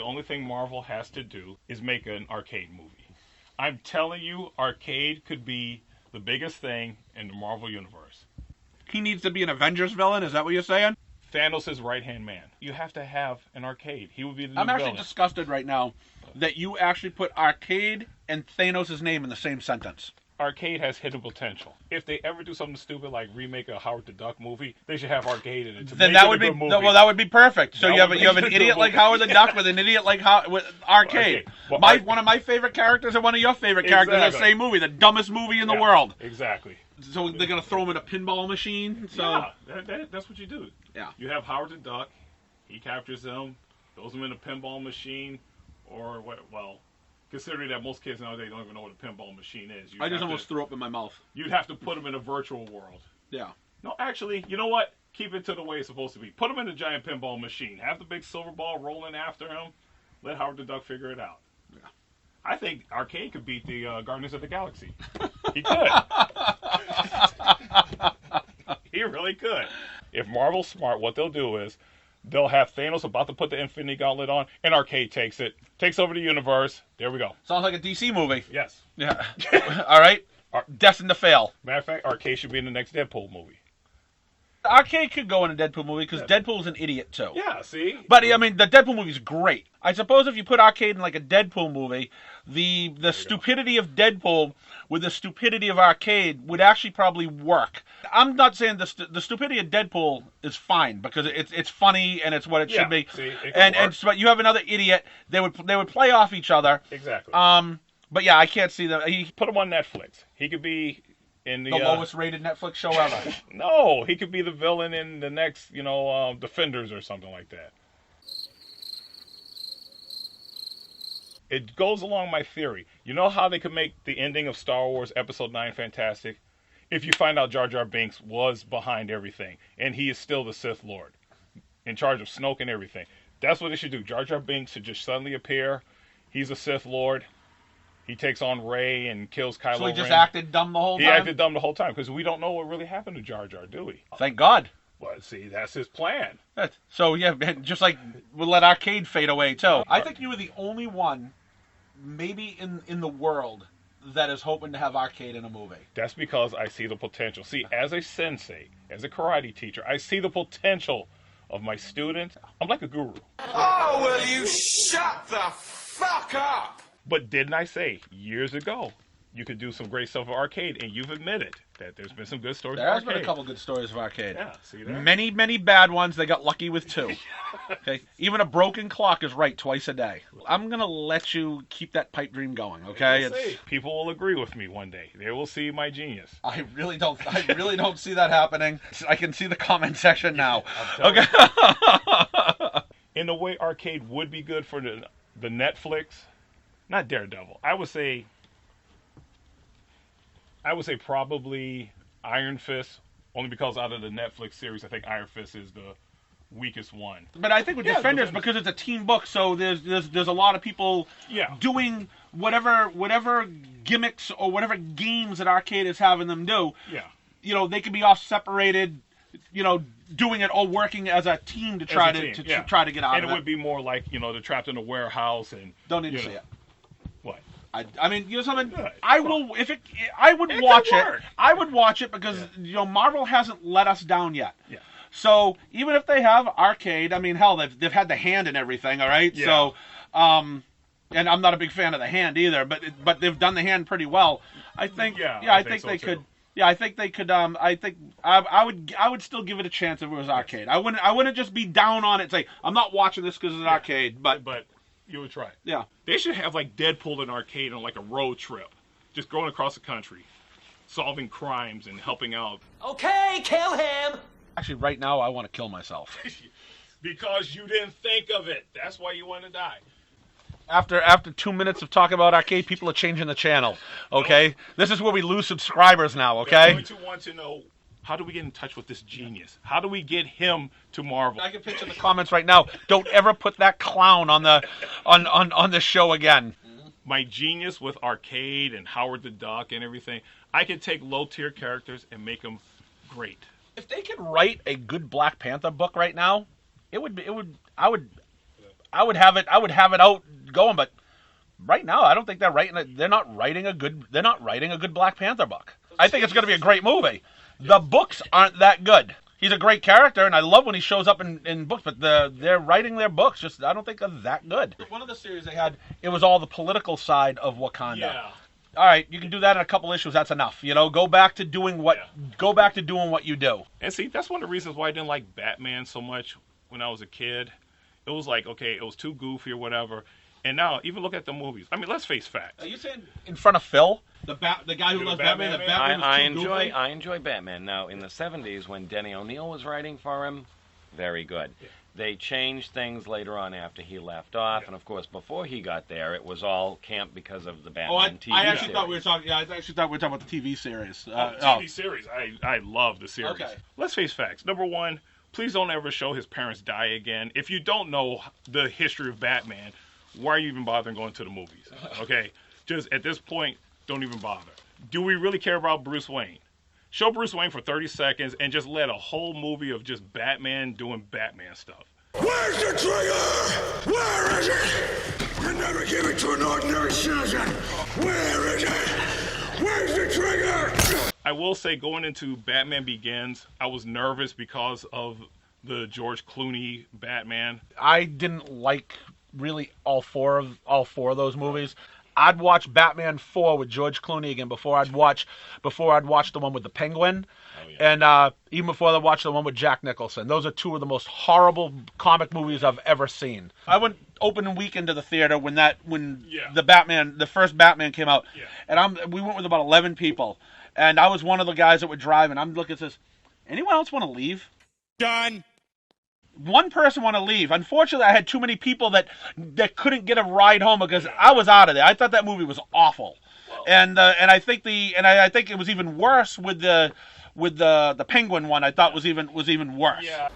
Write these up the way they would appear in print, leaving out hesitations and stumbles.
The only thing Marvel has to do is make an Arcade movie. I'm telling you, Arcade could be the biggest thing in the Marvel Universe. He needs to be an Avengers villain, is that what you're saying? Thanos' right-hand man. You have to have an Arcade. He would be the new I'm actually villain. disgusted right now that you actually put Arcade and Thanos' name in the same sentence. Arcade has hidden potential. If they ever do something stupid like remake a Howard the Duck movie, they should have Arcade in it. Then that would be that would be perfect. So you have an idiot like Howard the Duck with an idiot like Arcade. Well, one of my favorite characters and one of your favorite characters in the same movie, the dumbest movie in the world. Exactly. So they're gonna throw him in a pinball machine. So that's what you do. Yeah. You have Howard the Duck. He captures them, throws them in a pinball machine, or what? Well, considering that most kids nowadays don't even know what a pinball machine is. I just almost threw up in my mouth. You'd have to put them in a virtual world. Yeah. No, actually, you know what? Keep it to the way it's supposed to be. Put him in a giant pinball machine. Have the big silver ball rolling after him. Let Howard the Duck figure it out. Yeah. I think Arcade could beat the Guardians of the Galaxy. He could. He really could. If Marvel's smart, what they'll do is they'll have Thanos about to put the Infinity Gauntlet on, and Arcade takes over the universe. There we go. Sounds like a DC movie. Yes. Yeah. All right. Destined to fail. Matter of fact, Arcade should be in the next Deadpool movie. Arcade could go in a Deadpool movie because Deadpool's an idiot too. Yeah, see? But I mean, the Deadpool movie's great. I suppose if you put Arcade in like a Deadpool movie, the stupidity of Deadpool with the stupidity of Arcade would actually probably work. I'm not saying the stupidity of Deadpool is fine because it's funny and it's what it should be. See, but you have another idiot. They would play off each other. Exactly. But yeah, I can't see that. He put him on Netflix. He could be in the lowest rated Netflix show ever. No, he could be the villain in the next, Defenders or something like that. It goes along my theory. You know how they could make the ending of Star Wars Episode 9 fantastic? If you find out Jar Jar Binks was behind everything, and he is still the Sith Lord, in charge of Snoke and everything. That's what they should do. Jar Jar Binks should just suddenly appear. He's a Sith Lord. He takes on Rey and kills Kylo Ren. So he just acted dumb the whole time? He acted dumb the whole time, because we don't know what really happened to Jar Jar, do we? Thank God. Well, see, that's his plan. So, yeah, just like we'll let Arcade fade away, too. I think you were the only one, maybe in the world, that is hoping to have Arcade in a movie. That's because I see the potential. See, as a sensei, as a karate teacher, I see the potential of my students. I'm like a guru. Oh, will you shut the fuck up? But didn't I say years ago you could do some great stuff with Arcade, and you've admitted that there's been some good stories of Arcade. There has been a couple good stories of Arcade. Yeah, see that? Many, many bad ones. They got lucky with 2. Okay, even a broken clock is right twice a day. I'm gonna let you keep that pipe dream going. Okay, people will agree with me one day. They will see my genius. I really don't see that happening. I can see the comment section now. Okay. In a way, Arcade would be good for the Netflix. Not Daredevil. I would say probably Iron Fist, only because out of the Netflix series, I think Iron Fist is the weakest one. But I think with Defenders, because it's a team book, so there's a lot of people doing whatever gimmicks or whatever games that Arcade is having them do. Yeah. They could be off separated, doing it all working as a team to try to try to get out of it. And it would be more like, they're trapped in a warehouse and don't need to see it. What? I mean, something. I would watch it. I would watch it because Marvel hasn't let us down yet. Yeah. So even if they have Arcade, I mean, hell, they've had the hand and everything. All right. Yeah. So, and I'm not a big fan of the hand either, but they've done the hand pretty well. I think. I think they could. Yeah, I think they could. I think I would still give it a chance if it was Arcade. I wouldn't just be down on it and say I'm not watching this because it's Arcade, but. You would try. Yeah. They should have like Deadpool and Arcade on like a road trip. Just going across the country. Solving crimes and helping out. Okay, kill him! Actually, right now, I want to kill myself. Because you didn't think of it. That's why you want to die. After 2 minutes of talking about Arcade, people are changing the channel. Okay? This is where we lose subscribers now, okay? They're going to want to know, how do we get in touch with this genius? How do we get him to Marvel? I can picture the comments right now. Don't ever put that clown on the show again. My genius with Arcade and Howard the Duck and everything, I could take low-tier characters and make them great. If they could write a good Black Panther book right now, I I would have it out going, but right now I don't think they're not writing a good Black Panther book. I think it's going to be a great movie. The books aren't that good. He's a great character, and I love when he shows up in books, but they're writing their books I don't think are that good. One of the series they had, it was all the political side of Wakanda. Yeah. All right, you can do that in a couple issues. That's enough. Go back to doing what you do. And see, that's one of the reasons why I didn't like Batman so much when I was a kid. It was like, okay, it was too goofy or whatever. And now, even look at the movies. I mean, let's face facts. Are you saying in front of Phil, the guy who loves Batman? That Batman was too goofy? I enjoy Batman. Now, in the 70s, when Denny O'Neil was writing for him, very good. Yeah. They changed things later on after he left off, and of course, before he got there, it was all camp because of the Batman TV series. I actually thought we were talking about the TV series. TV series. I love the series. Okay. Let's face facts. Number one, please don't ever show his parents die again. If you don't know the history of Batman, why are you even bothering going to the movies? Okay? Just at this point, don't even bother. Do we really care about Bruce Wayne? Show Bruce Wayne for 30 seconds and just let a whole movie of just Batman doing Batman stuff. Where's the trigger? Where is it? You never give it to an ordinary citizen. Where is it? Where's the trigger? I will say, going into Batman Begins, I was nervous because of the George Clooney Batman. I didn't like really all four of those movies. I'd watch Batman 4 with George Clooney again before I'd watch the one with the Penguin, and even before I'd watch the one with Jack Nicholson. Those are two of the most horrible comic movies I've ever seen. I went opening weekend to the theater when the first Batman came out, and we went with about 11 people, and I was one of the guys that would drive, and I'm looking at this. Anyone else want to leave? Done. One person want to leave. Unfortunately, I had too many people that couldn't get a ride home because I was out of there. I thought that movie was awful, and I think it was even worse with the Penguin one. I thought was even worse. Yeah.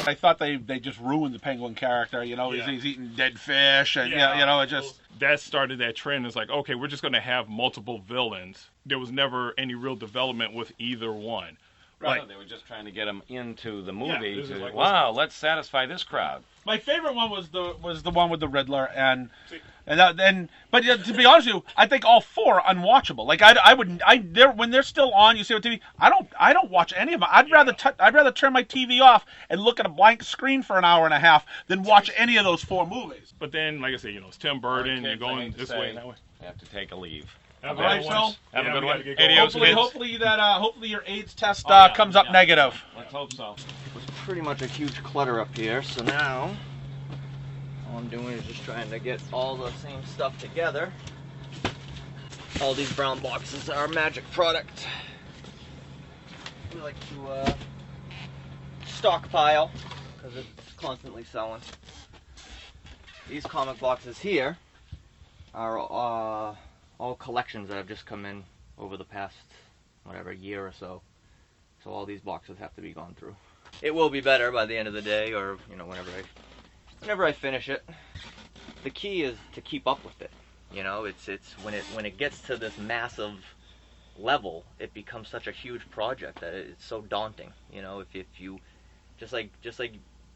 I thought they just ruined the Penguin character. He's eating dead fish, and it just. That started that trend. It's like, okay, we're just going to have multiple villains. There was never any real development with either one. Right. Like, they were just trying to get them into the movie. Like, let's satisfy this crowd. My favorite one was the one with the Riddler, but to be honest with you, I think all four are unwatchable. Like when they're still on, you see on TV. I don't watch any of them. I'd rather turn my TV off and look at a blank screen for an hour and a half than watch any of those four movies. But then, like I said, it's Tim Burton. You're going this way and that way. You have to take a leave. Have a good one. Have a good one. Hopefully your AIDS test comes up negative. Let's hope so. It was pretty much a huge clutter up here, so now all I'm doing is just trying to get all the same stuff together. All these brown boxes are magic product. We like to stockpile because it's constantly selling. These comic boxes here are all collections that have just come in over the past year or so. So all these boxes have to be gone through. It will be better by the end of the day, or whenever I finish it. The key is to keep up with it. It's when it gets to this massive level, it becomes such a huge project that it's so daunting. If you just like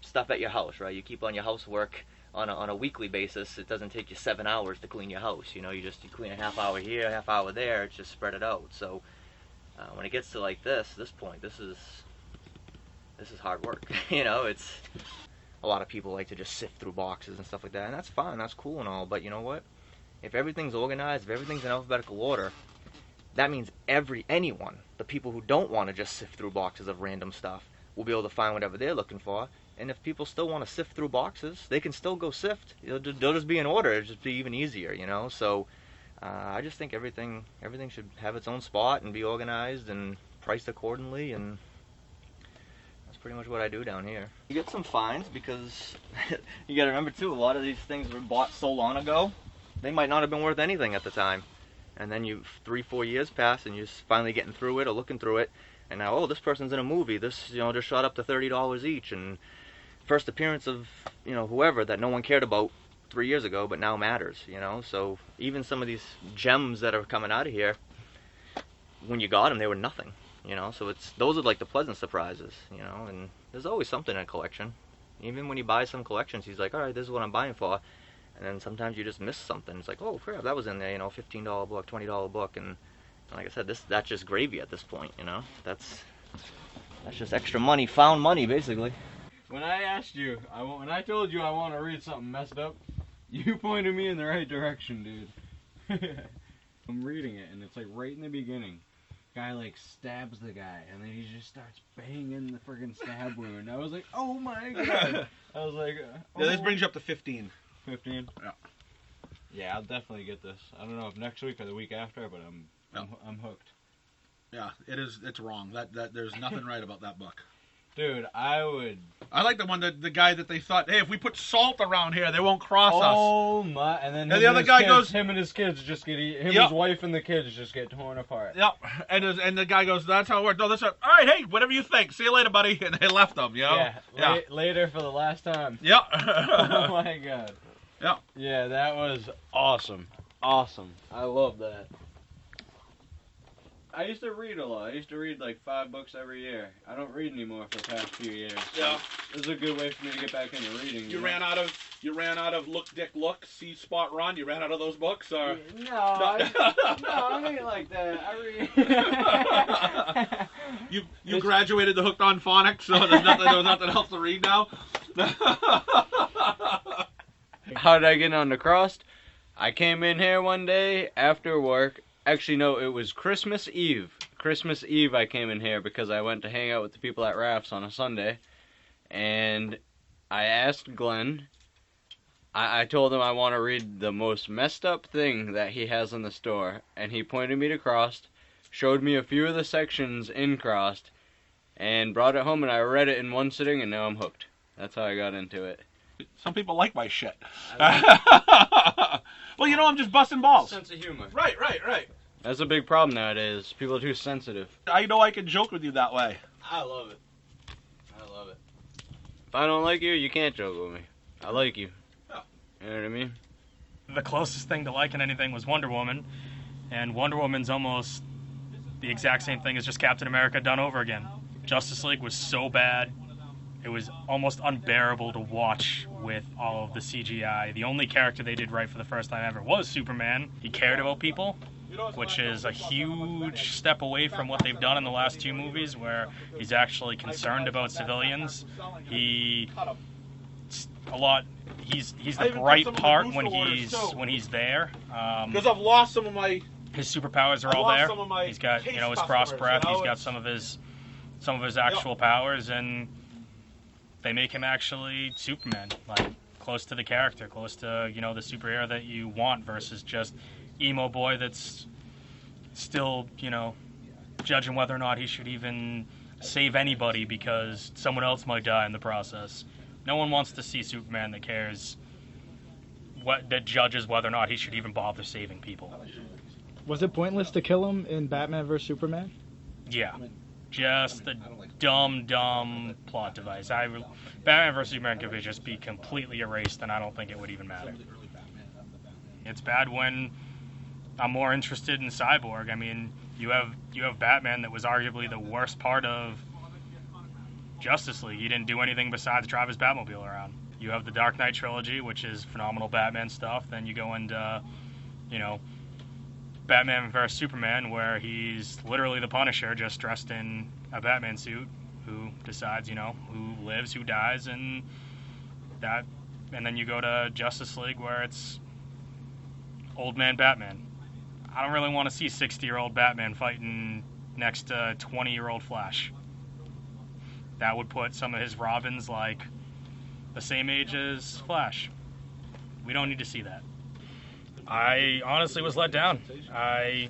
stuff at your house, right? You keep on your housework on a weekly basis. It doesn't take you 7 hours to clean your house. You clean a half hour here, a half hour there. It's just spread it out. So when it gets to like this point, this is hard work. It's a lot of people like to just sift through boxes and stuff like that, and that's fine, that's cool and all. But you know what? If everything's organized, if everything's in alphabetical order, that means anyone, the people who don't want to just sift through boxes of random stuff, will be able to find whatever they're looking for. And if people still want to sift through boxes, they can still go sift. They'll just be in order. It'll just be even easier, So I just think everything should have its own spot and be organized and priced accordingly, and that's pretty much what I do down here. You get some finds because you got to remember too, a lot of these things were bought so long ago, they might not have been worth anything at the time. And then 3-4 years pass and you're finally getting through it or looking through it, and now, this person's in a movie. This, just shot up to $30 each, and first appearance of, whoever that no one cared about 3 years ago, but now matters, So even some of these gems that are coming out of here, when you got them, they were nothing. You know, so those are like the pleasant surprises, you know, and there's always something in a collection. Even when you buy some collections, he's like, all right, this is what I'm buying for. And then sometimes you just miss something. It's like, oh, crap, that was in there, you know, $15 book, $20 book. And like I said, that's just gravy at this point, you know. That's just extra money, found money, basically. When I asked you, when I told you I want to read something messed up, you pointed me in the right direction, dude. I'm reading it, and it's like right in the beginning. Guy like stabs the guy, and then he just starts banging the friggin' stab wound. I was like, oh my god. I was like, oh. Yeah, this brings you up to 15. 15? Yeah. Yeah, I'll definitely get this. I don't know if next week or the week after, but I'm hooked. Yeah, it's wrong. That there's nothing right about that book. Dude, I like the one that the guy that they thought, hey, if we put salt around here, they won't cross us. Oh my! And then the other guy goes, him and his kids just get his wife and the kids just get torn apart. Yep. And the guy goes, that's how it works. No, that's all right. Hey, whatever you think. See you later, buddy. And they left him. You know? Yeah. Later for the last time. Yep. Oh my god. Yep. Yeah, that was awesome. Awesome. I love that. I used to read a lot. I used to read like 5 books every year. I don't read anymore for the past few years. So yeah. This is a good way for me to get back into reading. You ran out of Look Dick Look, See Spot Run. You ran out of those books, or no, I mean like that. I read. you graduated the Hooked on Phonics, so there's nothing else to read now. How did I get on the crossed? I came in here one day after work. Actually, no, it was Christmas Eve. Christmas Eve I came in here because I went to hang out with the people at Raff's on a Sunday. And I asked Glenn, I told him I want to read the most messed up thing that he has in the store. And he pointed me to Crossed, showed me a few of the sections in Crossed, and brought it home and I read it in one sitting and now I'm hooked. That's how I got into it. Some people like my shit. Well, you know, I'm just busting balls. Sense of humor. Right. That's a big problem nowadays. People are too sensitive. I know I can joke with you that way. I love it. If I don't like you, you can't joke with me. I like you. Yeah. You know what I mean? The closest thing to liking anything was Wonder Woman, and Wonder Woman's almost the exact same thing as just Captain America done over again. Justice League was so bad, it was almost unbearable to watch with all of the CGI. The only character they did right for the first time ever was Superman. He cared about people, which is a huge step away from what they've done in the last 2 movies, where he's actually concerned about civilians. He's the bright part when he's there. Because I've lost some of my. His superpowers are all there. He's got his cross breath. He's got some of his actual powers, and they make him actually Superman, like close to the character, close to the superhero that you want, versus just emo boy that's still judging whether or not he should even save anybody because someone else might die in the process. No one wants to see Superman that cares, that judges whether or not he should even bother saving people. Was it pointless to kill him in Batman vs Superman? Yeah. Just a dumb plot device. Batman vs Superman could just be completely erased, and I don't think it would even matter. It's bad when I'm more interested in Cyborg. I mean, you have Batman that was arguably the worst part of Justice League. He didn't do anything besides drive his Batmobile around. You have the Dark Knight trilogy, which is phenomenal Batman stuff. Then you go into, Batman vs Superman, where he's literally the Punisher, just dressed in a Batman suit, who decides, who lives, who dies, and that. And then you go to Justice League, where it's old man Batman. I don't really want to see 60-year-old Batman fighting next to 20-year-old Flash. That would put some of his Robins like the same age as Flash. We don't need to see that. I honestly was let down. I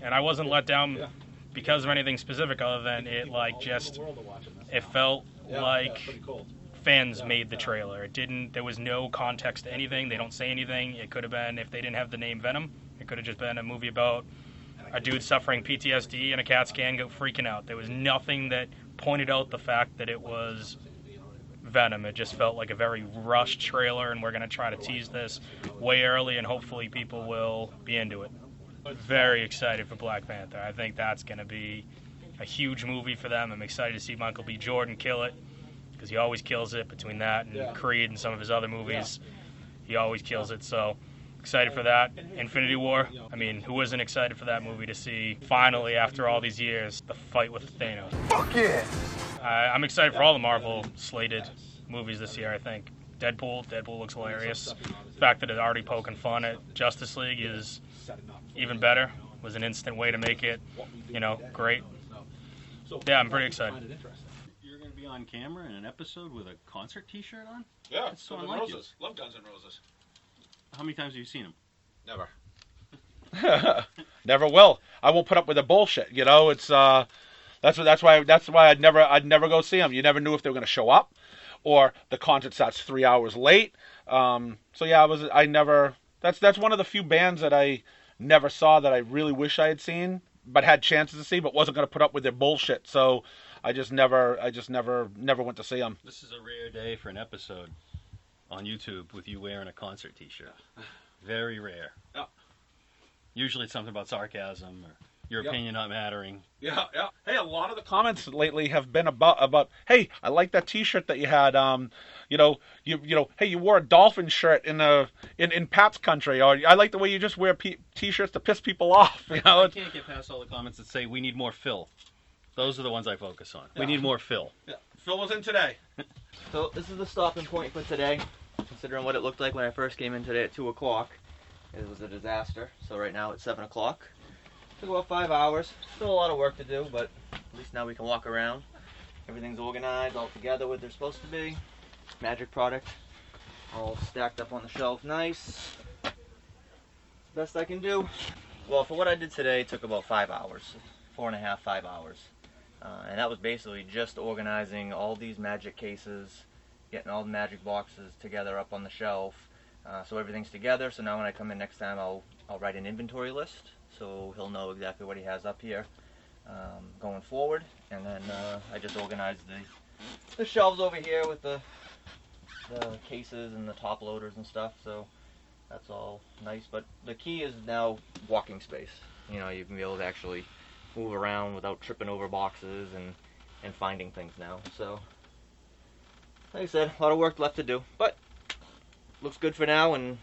wasn't let down because of anything specific other than it felt like fans made the trailer. There was no context to anything. They don't say anything. It could have been, if they didn't have the name Venom, it could have just been a movie about a dude suffering PTSD and a CAT scan freaking out. There was nothing that pointed out the fact that it was Venom. It just felt like a very rushed trailer, and we're going to try to tease this way early, and hopefully people will be into it. Very excited for Black Panther. I think that's going to be a huge movie for them. I'm excited to see Michael B. Jordan kill it, because he always kills it. Between that and Creed and some of his other movies, he always kills it. So excited for that. Infinity War. I mean, who wasn't excited for that movie to see finally, after all these years, the fight with Thanos? Fuck yeah! I'm excited for all the Marvel slated movies this year. I think Deadpool looks hilarious. The fact that it's already poking fun at Justice League is even better. Was an instant way to make it, great. Yeah, I'm pretty excited. You're going to be on camera in an episode with a concert T-shirt on? Yeah, That's so Guns N' unlike you. Roses. Love Guns N' Roses. How many times have you seen him? Never. Never will. I won't put up with the bullshit. It's that's why I'd never go see them. You never knew if they were going to show up, or the concert starts 3 hours late. So yeah, that's one of the few bands that I never saw that I really wish I had seen, but had chances to see, but wasn't going to put up with their bullshit. So I just never went to see them. This is a rare day for an episode on YouTube with you wearing a concert T-shirt. Very rare. Yeah. Usually it's something about sarcasm or your opinion not mattering. Yeah. Hey, a lot of the comments lately have been about hey, I like that T-shirt that you had. Hey, you wore a dolphin shirt in Pat's country, or I like the way you just wear T-shirts to piss people off. I can't get past all the comments that say we need more Phil. Those are the ones I focus on. We need more Phil. Yeah. Phil was in today. So this is the stopping point for today. Considering what it looked like when I first came in today at 2 o'clock, it was a disaster. So right now it's 7 o'clock. Took about 5 hours. Still a lot of work to do, but at least now we can walk around. Everything's organized, all together where they're supposed to be. Magic product, all stacked up on the shelf, nice. Best I can do. Well, for what I did today, it took about 5 hours, 4.5, 5 hours. And that was basically just organizing all these magic cases, getting all the magic boxes together up on the shelf. So everything's together, so now when I come in next time, I'll write an inventory list, so he'll know exactly what he has up here going forward. And then I just organized the shelves over here with the cases and the top loaders and stuff, so that's all nice. But the key is now walking space. You can be able to actually move around without tripping over boxes and finding things now. So, like I said, a lot of work left to do, but looks good for now, and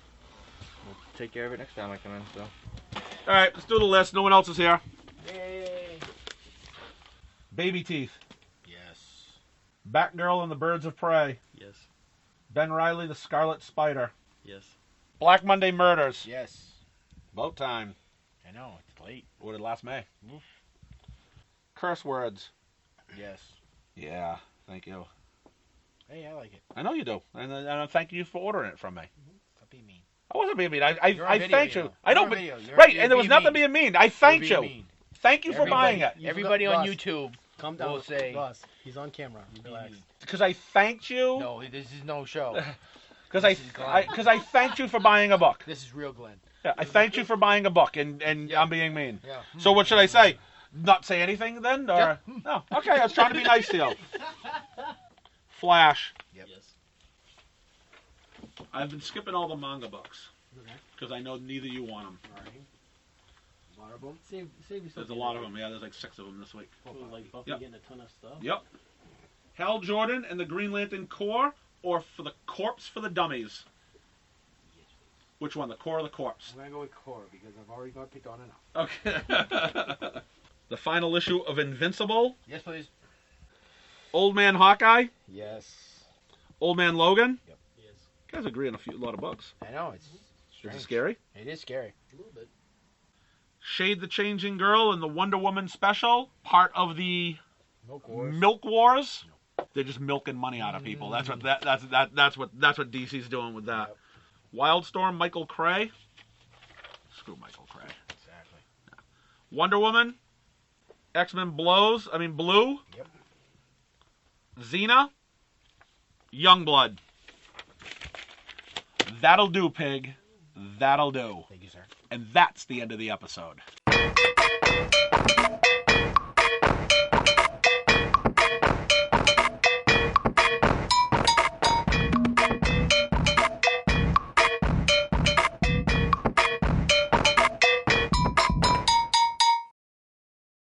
we'll take care of it next time I come in. So, all right, let's do the list. No one else is here. yay! Baby Teeth, Yes. Batgirl and the Birds of Prey, Yes. Ben Reilly, the Scarlet Spider, Yes. Black Monday Murders, Yes. About Time, I know, it's late. ordered last May, Oof. Curse Words, Yes. yeah, thank you. Hey, I like it. I know you do, and I thank you for ordering it from me. Stop being mean. I wasn't being mean. You're on I video, thanked you. you know. I know, You're on but video. You're- right, you're and there was being nothing mean. being mean. I thanked You're you. being mean. Thank you for buying it. Everybody on Boss, YouTube, Calm down. will say, Boss, he's on camera. Relax. Because I thanked you. no, this is no show. Because this is Glenn. I thanked you for buying a book. This is real Glenn. Yeah, I thanked you for buying a book, and I'm being mean. Yeah. So what should I say? Not say anything then, or no? Okay, I was trying to be nice to you. Flash. Yep. Yes. I've been skipping all the manga books because I know neither you want them. A lot of them. Save yourself. There's a lot of them. Yeah, there's like 6 of them this week. Like Buffy Yep. getting a ton of stuff. Yep. Hal Jordan and the Green Lantern Corps, or for the Corpse for the Dummies. Which one, the Corps or the Corpse? I'm gonna go with Core because I've already got picked on enough. Okay. The final issue of Invincible. Yes, please. Old Man Hawkeye. Yes. Old Man Logan. Yep. Yes. You guys agree on a lot of books. I know it's Is strange. it scary? It is scary. A little bit. Shade the Changing Girl and the Wonder Woman special, part of the Milk Wars. Milk Wars. They're just milking money out of people. That's what that's what DC's doing with that. Yep. Wildstorm, Michael Cray. Screw Michael Cray. Exactly. Wonder Woman. X-Men Blue. Yep. Xena. Youngblood. That'll do, pig. That'll do. Thank you, sir. And that's the end of the episode.